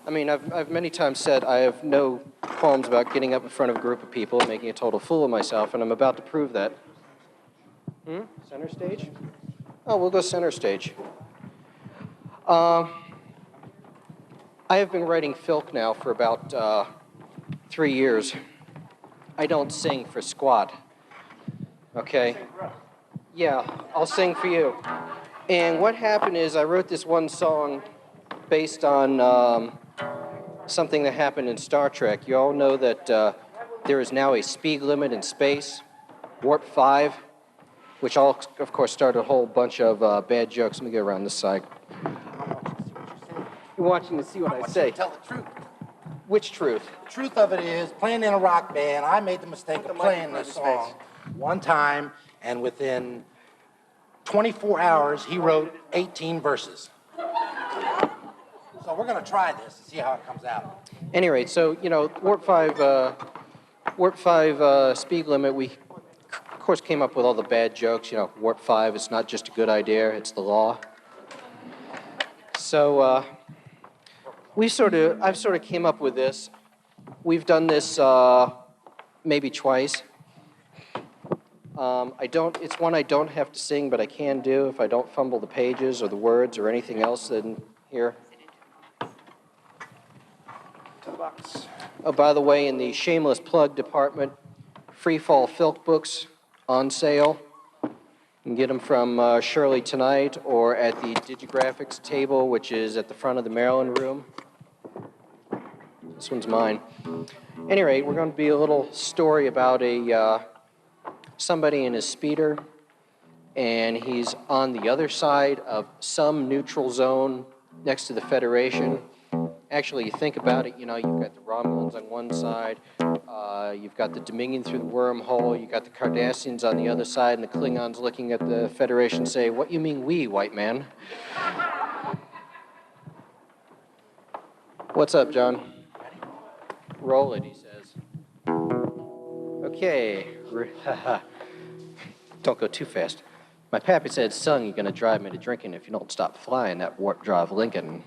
I mean, I've many times said I have no qualms about getting up in front of a group of people and making a total fool of myself, and I'm about to prove that. Center stage? Oh, we'll go center stage. I have been writing filk now for about 3 years. I don't sing for squat, okay? Yeah, I'll sing for you. And what happened is I wrote this one song based on something that happened in Star Trek. You all know that there is now a speed limit in space, warp 5, which all, of course, started a whole bunch of bad jokes. Let me go around this side. You're watching to see what I say. Tell the truth. Which truth? The truth of it is, playing in a rock band, I made the mistake of playing this song one time, and within 24 hours, he wrote 18 verses. So we're going to try this and see how it comes out. Any rate, so, you know, warp 5 speed limit, we, of course, came up with all the bad jokes. You know, warp 5, it's not just a good idea, it's the law. So, I've sort of came up with this. We've done this maybe twice. It's one I don't have to sing, but I can do if I don't fumble the pages or the words or anything else in here. To the box. Oh, by the way, in the shameless plug department, Free Fall Filk books on sale. You can get them from Shirley tonight or at the Digigraphics table, which is at the front of the Maryland room. This one's mine. At any rate, we're going to be a little story about somebody in his speeder, and he's on the other side of some neutral zone next to the Federation. Actually, you think about it, you know, you've got the Romulans on one side, you've got the Dominion through the wormhole, you've got the Cardassians on the other side, and the Klingons looking at the Federation say, "What you mean we, white man?" What's up, John? Roll it, he says. Okay. Don't go too fast. My pappy said, "Son, you're going to drive me to drinking if you don't stop flying that warp drive Lincoln."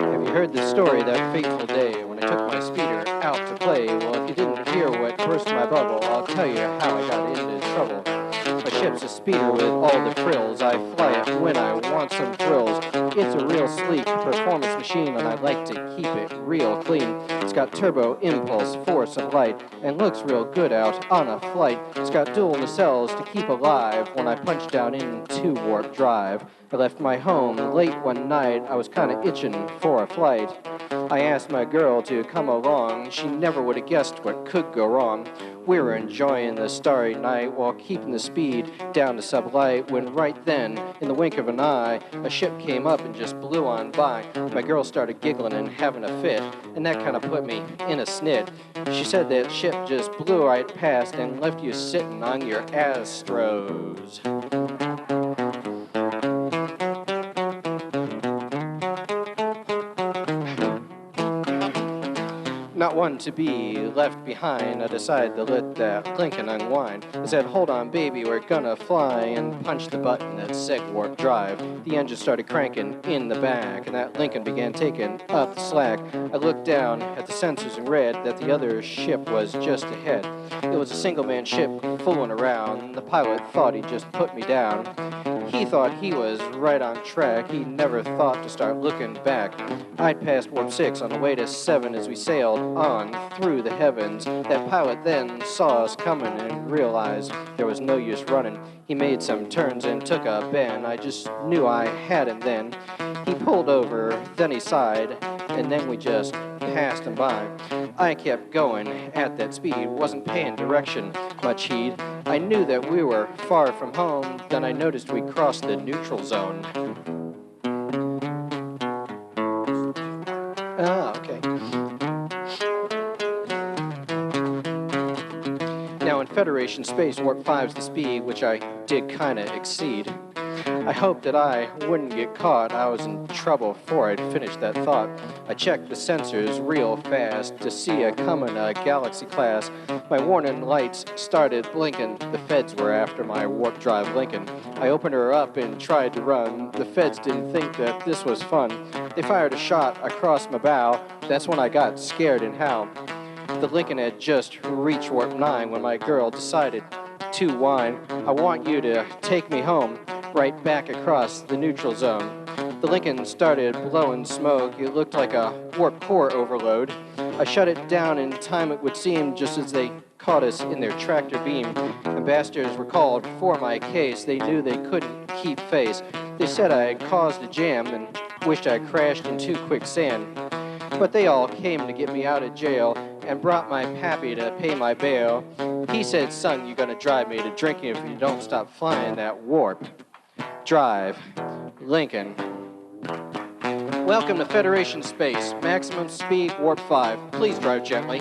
Have you heard the story that fateful day when I took my speeder out to play? Well, if you didn't hear what burst my bubble, I'll tell you how I got into trouble. My ship's a speeder with all the frills. I fly it when I want some thrills. It's a real sleek performance machine, and I like to keep it real clean. It's got turbo, impulse, force, and light, and looks real good out on a flight. It's got dual nacelles to keep alive when I punch down into warp drive. I left my home late one night. I was kind of itching for a flight. I asked my girl to come along. She never would have guessed what could go wrong. We were enjoying the starry night while keeping the speed down to sublight when right then, in the wink of an eye, a ship came up and just blew on by. My girl started giggling and having a fit, and that kind of put me in a snit. She said that ship just blew right past and left you sitting on your Astros. Not one to be left behind, I decided to let that Lincoln unwind. I said, "Hold on, baby, we're gonna fly," and punched the button that said warp drive. The engine started cranking in the back, and that Lincoln began taking up the slack. I looked down at the sensors and read that the other ship was just ahead. It was a single-man ship fooling around. The pilot thought he'd just put me down. He thought he was right on track. He never thought to start looking back. I'd passed warp 6 on the way to 7 as we sailed on through the heavens. That pilot then saw us coming and realized there was no use running. He made some turns and took a bend. I just knew I had him then. He pulled over, then he sighed, and then we just passed him by. I kept going at that speed, wasn't paying direction much heed. I knew that we were far from home, then I noticed we crossed the neutral zone. Ah, okay. Now in Federation space, warp 5's the speed, which I did kinda exceed. I hoped that I wouldn't get caught. I was in trouble before I'd finished that thought. I checked the sensors real fast to see a coming galaxy class. My warning lights started blinking. The feds were after my warp drive Lincoln. I opened her up and tried to run. The feds didn't think that this was fun. They fired a shot across my bow. That's when I got scared and howled. The Lincoln had just reached warp 9 when my girl decided to whine. I want you to take me home, right back across the neutral zone. The Lincoln started blowing smoke. It looked like a warp core overload. I shut it down in time, it would seem, just as they caught us in their tractor beam. Ambassadors were called for my case. They knew they couldn't keep face. They said I had caused a jam and wished I crashed into quicksand. But they all came to get me out of jail and brought my pappy to pay my bail. He said, son, you're gonna drive me to drinking if you don't stop flying that warp. Drive. Lincoln. Welcome to Federation Space. Maximum speed, warp 5. Please drive gently.